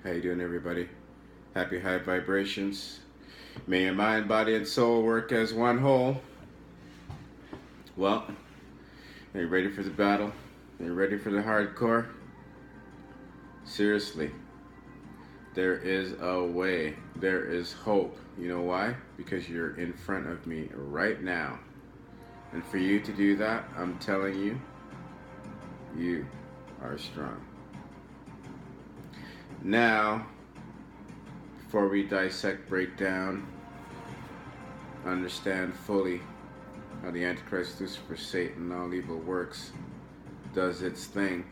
How you doing, everybody? Happy high vibrations. May your mind, body, and soul work as one whole. Well, are you ready for the battle? Are you ready for the hardcore? Seriously, there is a way. There is hope. You know why? Because you're in front of me right now. And for you to do that, I'm telling you, you are strong. Now, before we dissect, break down, understand fully how the Antichrist, Lucifer, Satan, all evil works, does its thing,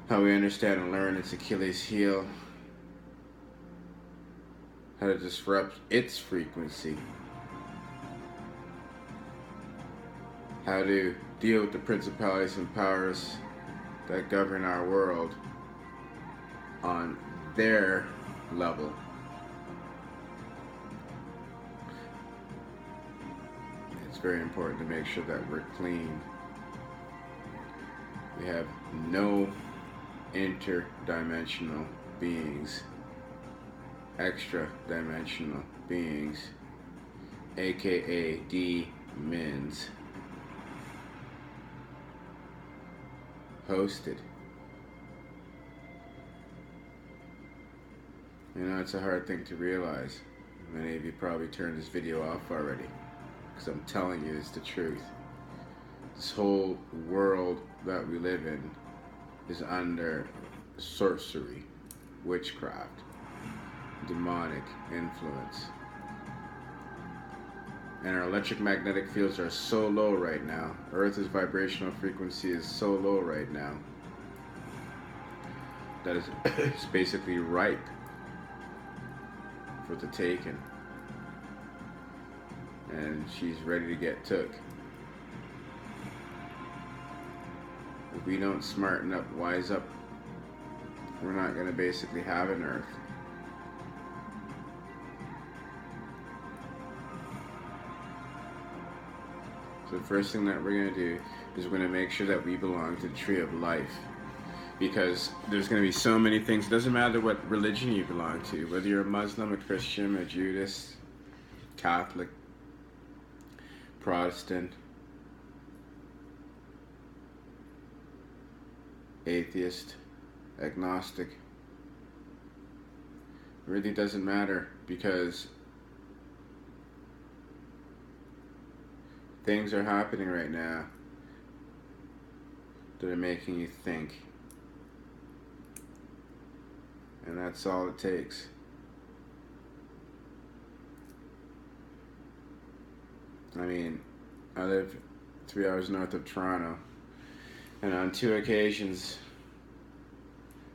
how we understand and learn its Achilles heel, how to disrupt its frequency, how to deal with the principalities and powers that govern our world on their level. It's very important to make sure that we're clean. We have no interdimensional beings, extra dimensional beings, aka demons, hosted. You know, it's a hard thing to realize. Many of you probably turned this video off already, because I'm telling you it's the truth. This whole world that we live in is under sorcery, witchcraft, demonic influence. And our electromagnetic fields are so low right now. Earth's vibrational frequency is so low right now that it's basically ripe for the taking. And she's ready to get took. If we don't smarten up, wise up, we're not going to basically have an Earth. So the first thing that we're going to do is we're going to make sure that we belong to the tree of life. Because there's going to be so many things. It doesn't matter what religion you belong to, whether you're a Muslim, a Christian, a Judas, Catholic, Protestant, atheist, agnostic. It really doesn't matter, because things are happening right now that are making you think. And that's all it takes. I mean, I live 3 hours north of Toronto, and on 2 occasions,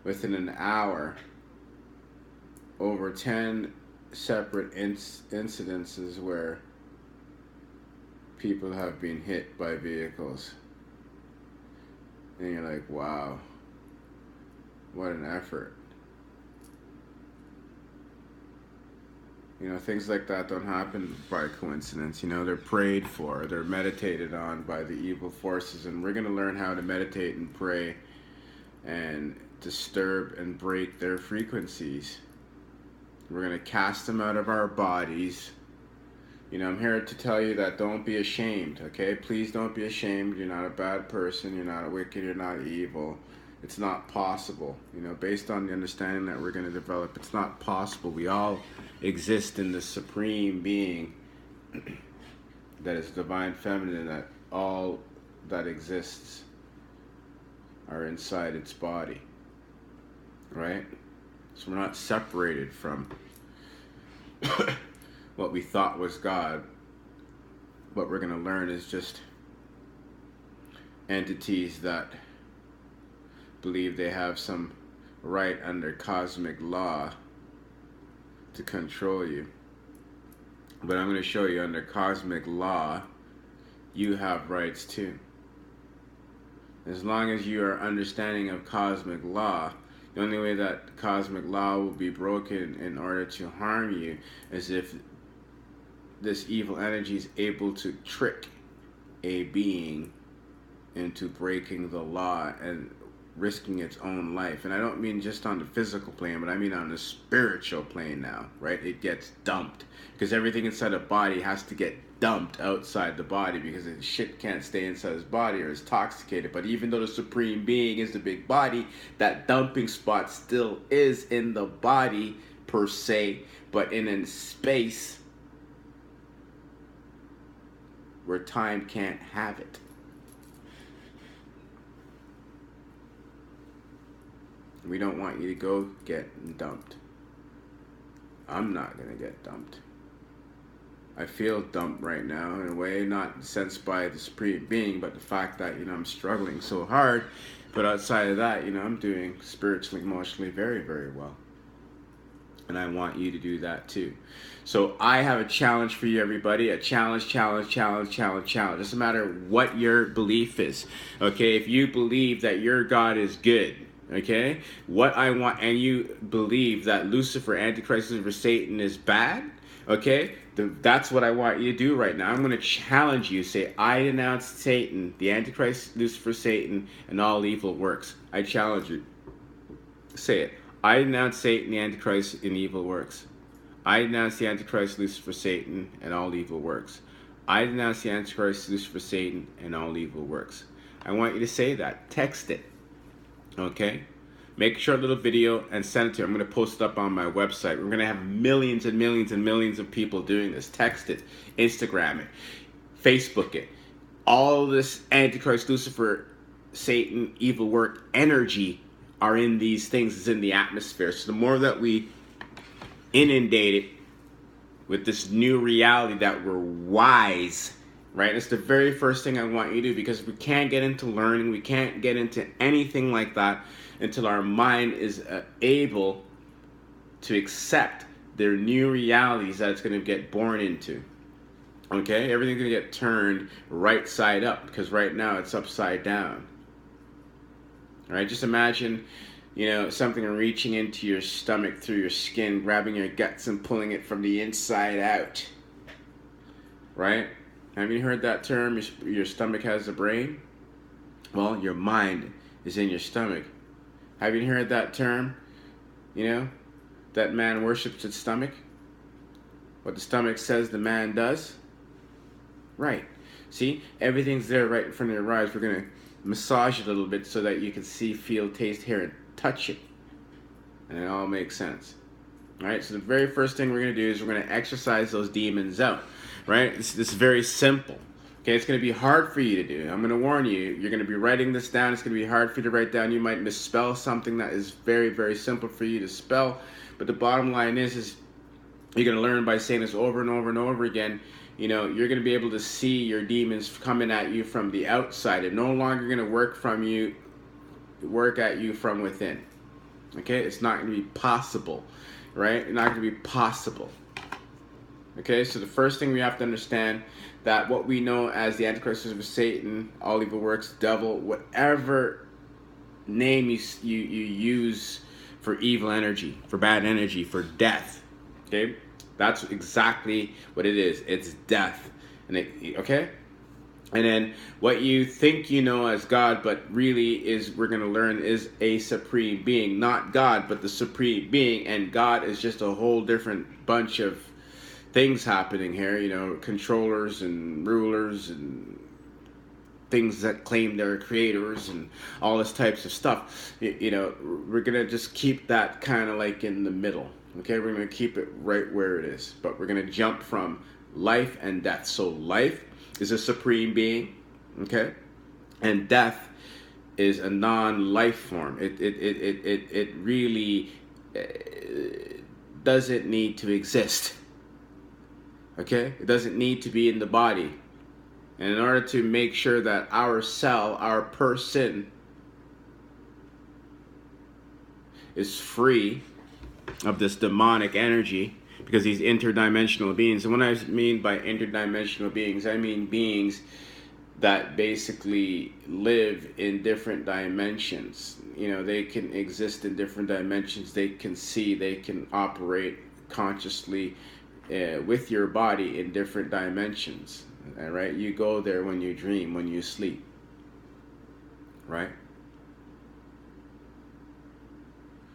within an hour, over 10 separate incidences where people have been hit by vehicles. And you're like, wow, what an effort. You know, things like that don't happen by coincidence. You know, they're prayed for, they're meditated on by the evil forces, and we're going to learn how to meditate and pray and disturb and break their frequencies. We're going to cast them out of our bodies. You know, I'm here to tell you that don't be ashamed, okay? Please don't be ashamed. You're not a bad person, you're not wicked, you're not evil. It's not possible. You know, based on the understanding that we're going to develop, it's not possible. We all exist in the supreme being that is divine feminine, that all that exists are inside its body, right? So we're not separated from what we thought was God. What we're going to learn is just entities that believe they have some right under cosmic law to control you. But I'm going to show you, under cosmic law, you have rights too. As long as you are understanding of cosmic law, the only way that cosmic law will be broken in order to harm you is if this evil energy is able to trick a being into breaking the law. And risking its own life. And I don't mean just on the physical plane, but I mean on the spiritual plane now, right? It gets dumped because everything inside the body has to get dumped outside the body because the shit can't stay inside his body or is toxicated. But even though the supreme being is the big body, that dumping spot still is in the body per se, but in space where time can't have it. We don't want you to go get dumped. I'm not gonna get dumped. I feel dumped right now in a way, not sensed by the supreme being, but the fact that, I'm struggling so hard. But outside of that, I'm doing spiritually, emotionally very, very well. And I want you to do that too. So I have a challenge for you, everybody. A challenge. Doesn't matter what your belief is. Okay, if you believe that your God is good, okay, what I want, and you believe that Lucifer, Antichrist, Lucifer, Satan is bad, okay, that's what I want you to do right now. I'm going to challenge you. Say, I denounce Satan, the Antichrist, Lucifer, Satan, and all evil works. I challenge you. Say it. I denounce Satan, the Antichrist, and evil works. I denounce the Antichrist, Lucifer, Satan, and all evil works. I denounce the Antichrist, Lucifer, Satan, and all evil works. I want you to say that. Text it. Okay? Make a short little video and send it to you. I'm going to post it up on my website. We're going to have millions and millions and millions of people doing this. Text it. Instagram it. Facebook it. All this Antichrist, Lucifer, Satan, evil work energy are in these things. It's in the atmosphere. So the more that we inundate it with this new reality that we're wise, right? It's the very first thing I want you to do, because we can't get into learning, we can't get into anything like that until our mind is able to accept their new realities that it's going to get born into. Okay? Everything's going to get turned right side up, because right now it's upside down. All right? Just imagine, something reaching into your stomach through your skin, grabbing your guts and pulling it from the inside out. Right? Have you heard that term, your stomach has a brain? Well, your mind is in your stomach. Have you heard that term, that man worships his stomach? What the stomach says the man does? Right. See, everything's there right in front of your eyes. We're going to massage it a little bit so that you can see, feel, taste, hear, and touch it. And it all makes sense. All right, so the very first thing we're going to do is we're going to exorcise those demons out. Right? This is very simple. Okay, it's going to be hard for you to do. I'm going to warn you. You're going to be writing this down. It's going to be hard for you to write down. You might misspell something that is very, very simple for you to spell. But the bottom line is you're going to learn by saying this over and over and over again. You're going to be able to see your demons coming at you from the outside. They're no longer going to work at you from within. Okay? It's not going to be possible. Right? It's not going to be possible. Okay, so the first thing we have to understand that what we know as the Antichrist, Lucifer, Satan, all evil works, devil, whatever name you use for evil energy, for bad energy, for death. Okay, that's exactly what it is. It's death. Okay, and then what you think you know as God, but really is, we're going to learn, is a supreme being, not God, but the supreme being, and God is just a whole different bunch of things happening here, controllers and rulers and things that claim they're creators and all this types of stuff. We're going to just keep that kind of like in the middle. Okay, we're going to keep it right where it is. But we're going to jump from life and death. So life is a supreme being, okay? And death is a non-life form. It really doesn't need to exist. Okay? It doesn't need to be in the body. And in order to make sure that our cell, our person, is free of this demonic energy, because these interdimensional beings, and what I mean by interdimensional beings, I mean beings that basically live in different dimensions. They can exist in different dimensions. They can see, they can operate consciously with your body in different dimensions. All right, you go there when you dream, when you sleep. Right?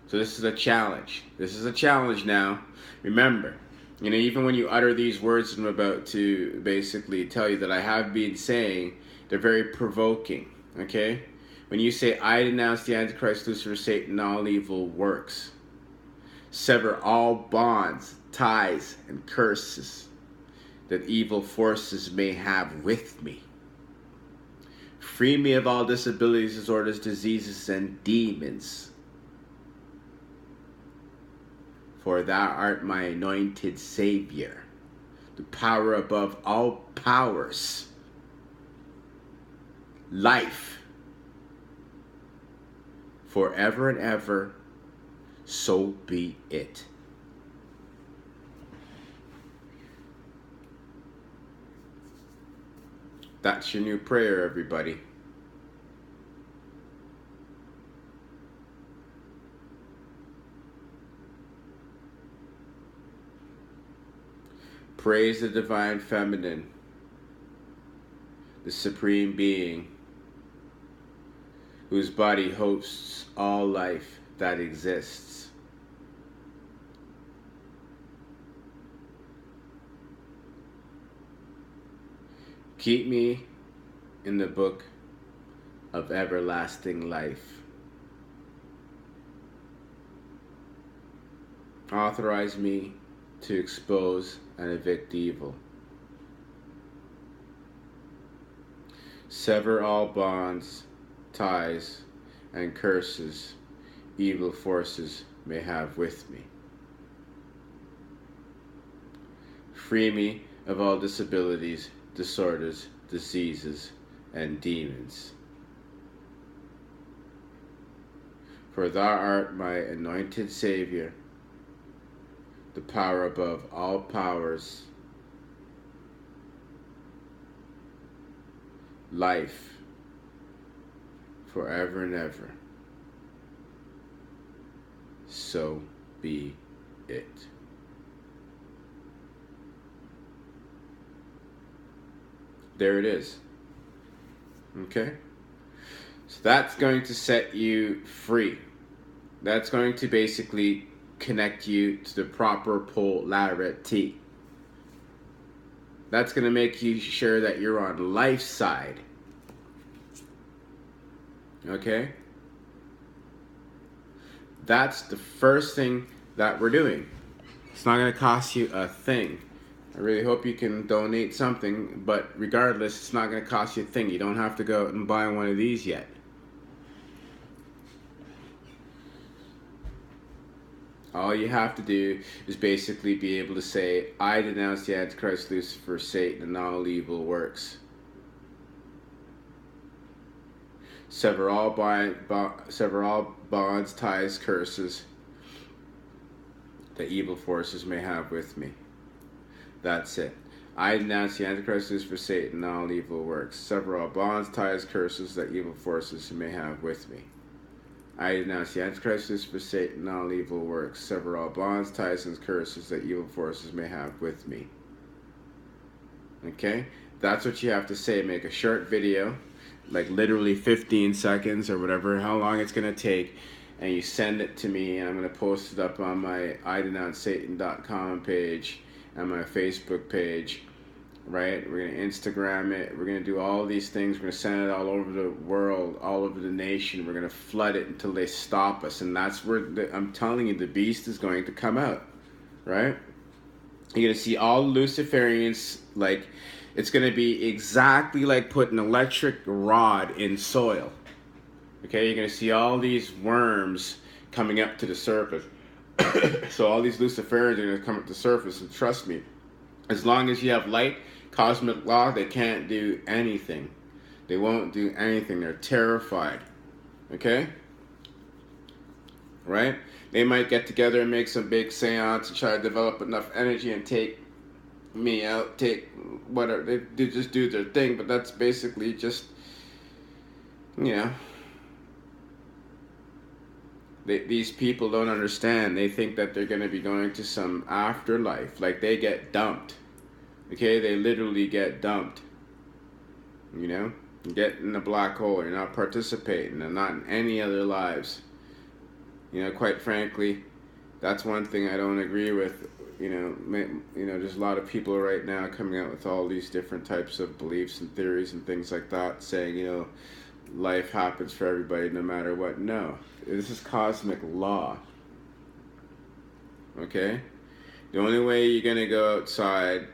So this is a challenge. This is a challenge now. Remember, even when you utter these words I'm about to basically tell you that I have been saying, they're very provoking, okay? When you say, I denounce the Antichrist, Lucifer, Satan, and all evil works. Sever all bonds, ties, and curses that evil forces may have with me. Free me of all disabilities, disorders, diseases, and demons. For thou art my anointed Savior, the power above all powers, life, forever and ever, so be it. That's your new prayer, everybody. Praise the divine feminine, the supreme being, whose body hosts all life that exists. Keep me in the book of everlasting life. Authorize me to expose and evict evil. Sever all bonds, ties, and curses evil forces may have with me. Free me of all disabilities, disorders, diseases, and demons. For thou art my anointed Savior, the power above all powers, life, forever and ever. So be it. There it is. Okay? So that's going to set you free. That's going to basically connect you to the proper polarity. That's going to make you sure that you're on life's side. Okay? That's the first thing that we're doing. It's not going to cost you a thing. I really hope you can donate something, but regardless, it's not going to cost you a thing. You don't have to go out and buy one of these yet. All you have to do is basically be able to say, I denounce the Antichrist, Lucifer, Satan, and all evil works. Sever all bonds, ties, curses that evil forces may have with me. That's it. I denounce the Antichrist, Lucifer, Satan, and all evil works. Sever all bonds, ties, curses that evil forces may have with me. I denounce the Antichrist, Lucifer, Satan, and all evil works. Sever all bonds, ties, and curses that evil forces may have with me. Okay? That's what you have to say. Make a short video, like literally 15 seconds or whatever, how long it's going to take, and you send it to me, and I'm going to post it up on my idenounceSatan.com page and my Facebook page. Right? We're going to Instagram it. We're going to do all these things. We're going to send it all over the world, all over the nation. We're going to flood it until they stop us. And that's where, I'm telling you, the beast is going to come out. Right? You're going to see all Luciferians, like, it's going to be exactly like putting an electric rod in soil. Okay? You're going to see all these worms coming up to the surface. So all these Luciferians are going to come up to the surface. And trust me, as long as you have light, cosmic law, they can't do anything. They won't do anything. They're terrified. Okay? Right? They might get together and make some big seance and try to develop enough energy and take me out, take whatever. They just do their thing, but that's basically just, these people don't understand. They think that they're going to be going to some afterlife. Like, they get dumped. Okay, they literally get dumped. You get in a black hole. You're not participating, and not in any other lives. Quite frankly, that's one thing I don't agree with. There's a lot of people right now coming out with all these different types of beliefs and theories and things like that, saying, life happens for everybody no matter what. No, this is cosmic law. Okay? The only way you're going to go outside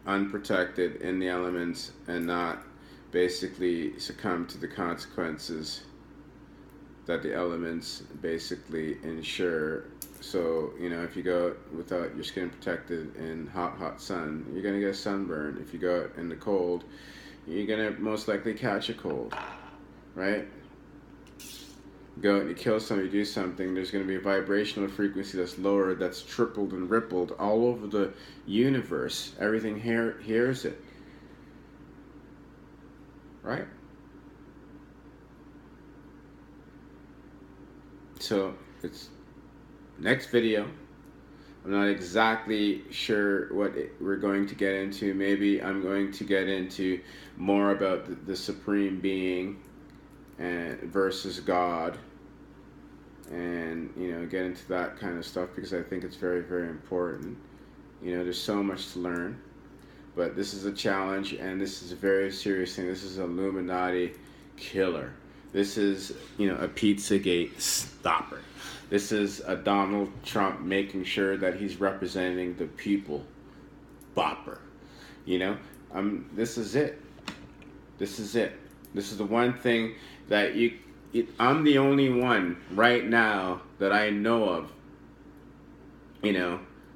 unprotected in the elements and not basically succumb to the consequences that the elements basically ensure. So, if you go out without your skin protected in hot sun, you're going to get sunburn. If you go out in the cold, you're going to most likely catch a cold, right? Go out and you kill somebody, do something, there's going to be a vibrational frequency that's lower, that's tripled and rippled all over the universe. Everything hears it, right? So it's next video. I'm not exactly sure what we're going to get into. Maybe I'm going to get into more about the Supreme Being and versus God, and get into that kind of stuff, because I think it's very, very important. There's so much to learn, but this is a challenge, and this is a very serious thing. This is an Illuminati killer. This is a Pizzagate stopper. This is a Donald Trump making sure that he's representing the people bopper. This is it. This is it. This is the one thing that I'm the only one right now that I know of,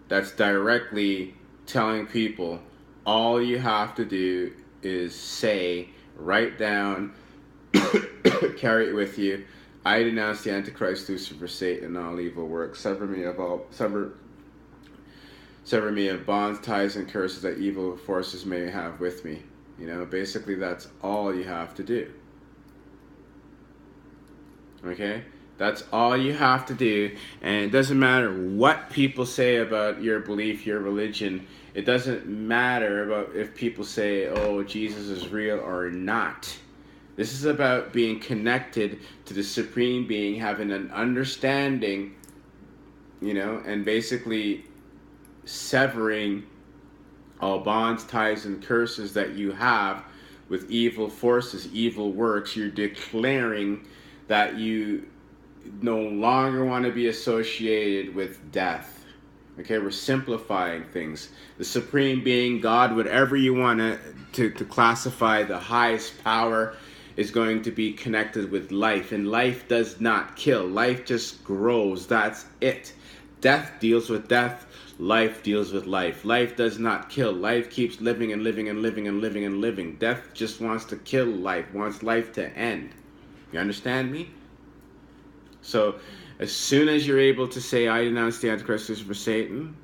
that's directly telling people all you have to do is say, write down, carry it with you, I denounce the Antichrist, Lucifer, Satan, and all evil works. Sever me of bonds, ties, and curses that evil forces may have with me. Basically that's all you have to do. Okay? That's all you have to do, and it doesn't matter what people say about your belief, your religion. It doesn't matter about if people say, oh, Jesus is real or not. This is about being connected to the Supreme Being, having an understanding, and basically severing all bonds, ties, and curses that you have with evil forces, evil works. You're declaring that you no longer want to be associated with death. Okay, we're simplifying things. The Supreme Being, God, whatever you want to classify, the highest power is going to be connected with life. And life does not kill. Life just grows. That's it. Death deals with death. Life deals with life. Life does not kill. Life keeps living and living and living and living and living. Death just wants to kill life, wants life to end. You understand me? So as soon as you're able to say, I denounce the Antichrist, Lucifer, Satan,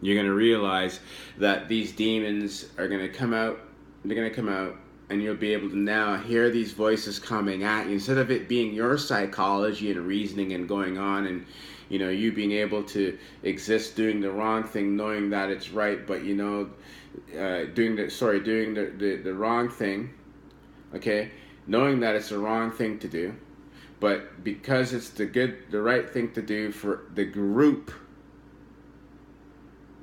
you're going to realize that these demons are going to come out. They're going to come out, and you'll be able to now hear these voices coming at you. Instead of it being your psychology and reasoning and going on, and you being able to exist doing the wrong thing, knowing that it's right, but doing the wrong thing, okay, knowing that it's the wrong thing to do, but because it's the right thing to do for the group,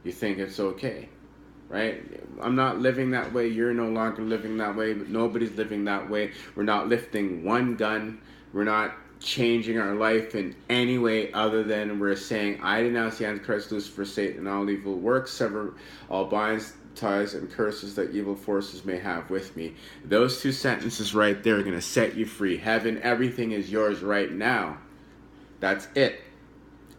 you think it's okay. Right? I'm not living that way. You're no longer living that way. But nobody's living that way. We're not lifting one gun. We're not changing our life in any way other than we're saying, I denounce the Antichrist, Lucifer, Satan, and all evil works, sever all binds, ties, and curses that evil forces may have with me. Those two sentences right there are going to set you free. Heaven, everything is yours right now. That's it.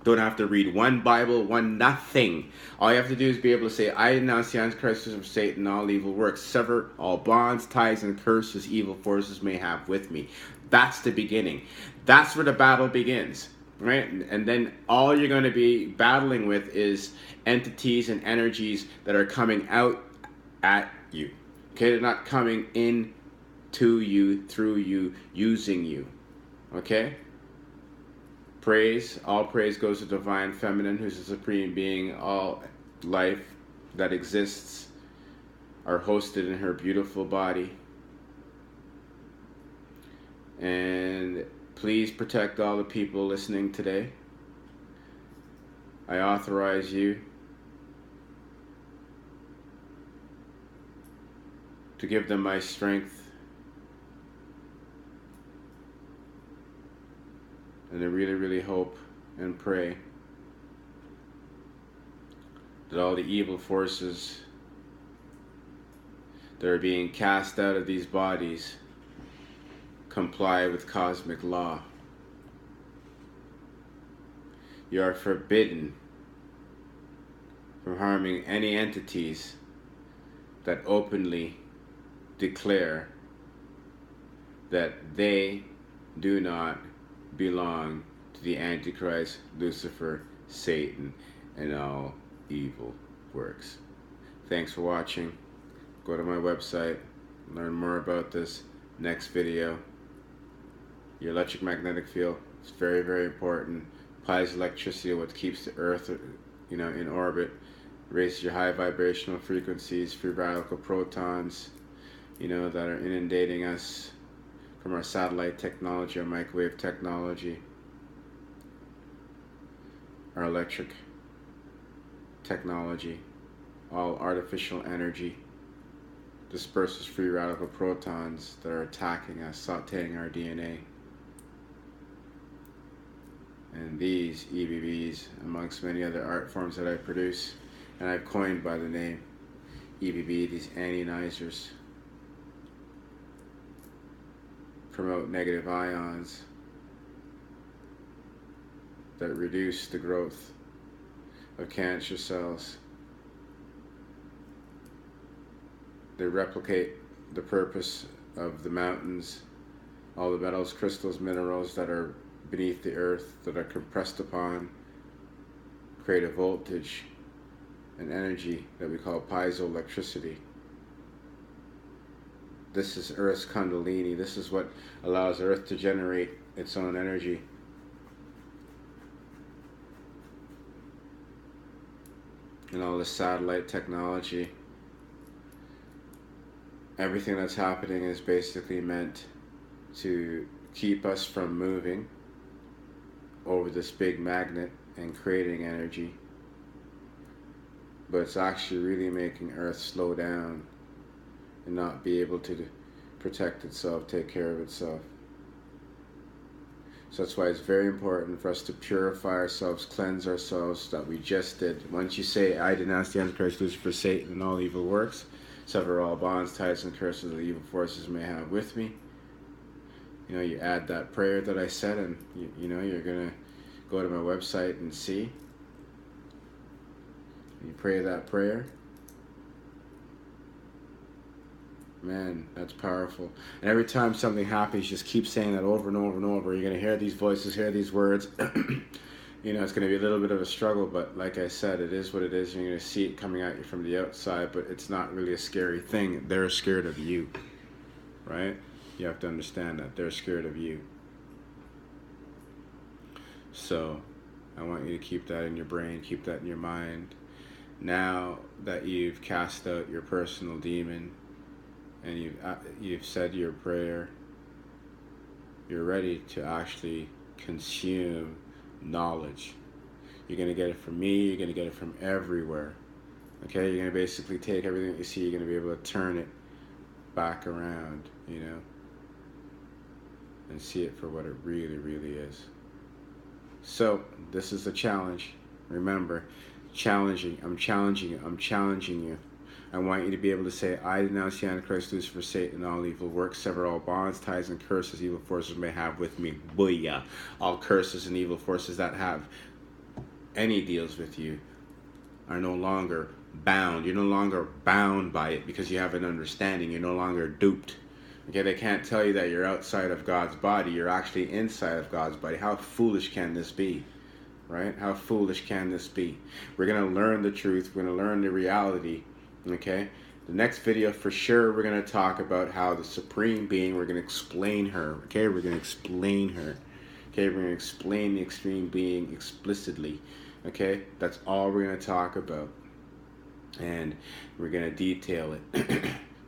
Don't have to read one Bible, one nothing. All you have to do is be able to say, I denounce the Antichrist of Satan, all evil works. Sever all bonds, ties, and curses evil forces may have with me. That's the beginning. That's where the battle begins, right? And then all you're going to be battling with is entities and energies that are coming out at you. Okay, they're not coming in to you, through you, using you. Okay? Praise, all praise goes to Divine Feminine, who's the Supreme Being. All life that exists are hosted in her beautiful body. And Please protect all the people listening today. I authorize you to give them my strength, and I really, really hope and pray that all the evil forces that are being cast out of these bodies comply with cosmic law. You are forbidden from harming any entities that openly declare that they do not belong to the Antichrist, Lucifer, Satan, and all evil works. Thanks for watching. Go to my website, learn more about this. Next video. Your electromagnetic field is very, very important. Piezoelectricity, what keeps the Earth, in orbit. Raises your high vibrational frequencies, free radical protons, that are inundating us from our satellite technology, our microwave technology, our electric technology, all artificial energy disperses free radical protons that are attacking us, sauteing our DNA. And these EBBs, amongst many other art forms that I produce, and I've coined by the name EBB, these anionizers, promote negative ions that reduce the growth of cancer cells. They replicate the purpose of the mountains, all the metals, crystals, minerals that are beneath the earth, that are compressed upon, create a voltage and energy that we call piezoelectricity. This is Earth's Kundalini. This is what allows Earth to generate its own energy. And all the satellite technology, everything that's happening is basically meant to keep us from moving over this big magnet and creating energy. But it's actually really making Earth slow down and not be able to protect itself, take care of itself. So that's why it's very important for us to purify ourselves, cleanse ourselves, that we just did. Once you say, I denounce the Antichrist, Lucifer, Satan, and all evil works, sever all bonds, ties, and curses that evil forces may have with me. You add that prayer that I said, and you're going to go to my website and see. You pray that prayer. Man, that's powerful. And every time something happens, just keep saying that over and over and over. You're going to hear these voices, hear these words. It's going to be a little bit of a struggle, but like I said, it is what it is. You're going to see it coming at you from the outside, but it's not really a scary thing. They're scared of you, right? You have to understand that. They're scared of you. So I want you to keep that in your brain, keep that in your mind. Now that you've cast out your personal demon, and you've said your prayer, you're ready to actually consume knowledge. You're going to get it from me, you're going to get it from everywhere. Okay, you're going to basically take everything that you see, you're going to be able to turn it back around, and see it for what it really, really is. So, this is the challenge. Remember, I'm challenging you. I want you to be able to say, I denounce the Antichrist, Lucifer, Satan, and all evil works, sever all bonds, ties, and curses evil forces may have with me. Booyah. All curses and evil forces that have any deals with you are no longer bound. You're no longer bound by it because you have an understanding. You're no longer duped. Okay, they can't tell you that you're outside of God's body. You're actually inside of God's body. How foolish can this be? Right? How foolish can this be? We're going to learn the truth. We're going to learn the reality. Okay, the next video for sure we're going to talk about how the Supreme Being, we're going to explain her. Okay, we're going to explain her. Okay, we're going to explain the Extreme Being explicitly. Okay, that's all we're going to talk about, and we're going to detail it.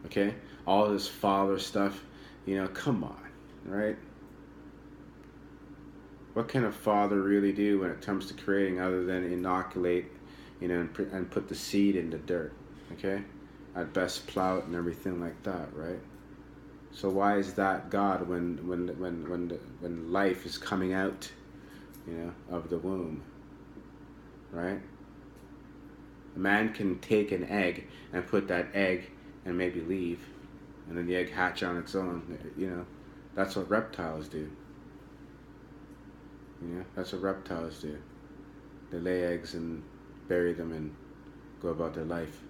Okay, all this father stuff, come on, right? What can a father really do when it comes to creating other than inoculate, you know, and put the seed in the dirt, okay? At best plow it and everything like that, right? So why is that God when life is coming out, you know, of the womb, right? A man can take an egg and put that egg and maybe leave, and then the egg hatch on its own, you know. That's what reptiles do. You know, that's what reptiles do. They lay eggs and bury them and go about their life.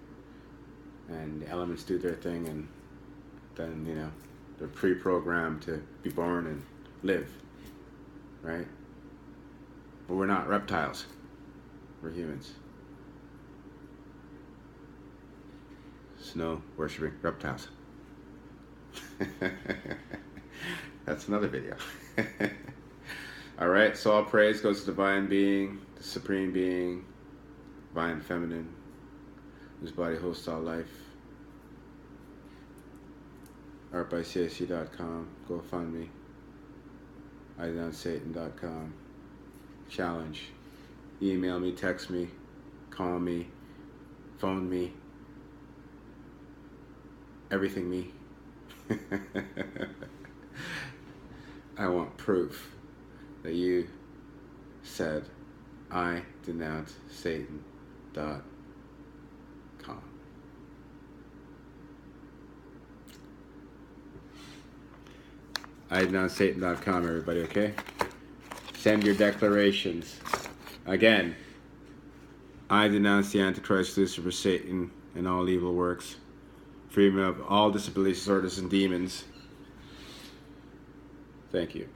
And the elements do their thing, and then, you know, they're pre-programmed to be born and live, right? But we're not reptiles. We're humans. Snow worshipping reptiles. That's another video. Alright, so all praise goes to the divine being, the supreme being, divine feminine, whose body hosts all life. artbycsc.com, GoFundMe, idenounce.satan.com, challenge, email me, text me, call me, phone me, everything me. I want proof that you said I denounce Satan.com. I denounce Satan.com, everybody, okay? Send your declarations. Again, I denounce the Antichrist, Lucifer, Satan, and all evil works. Free me of all disabilities, disorders, and demons. Thank you.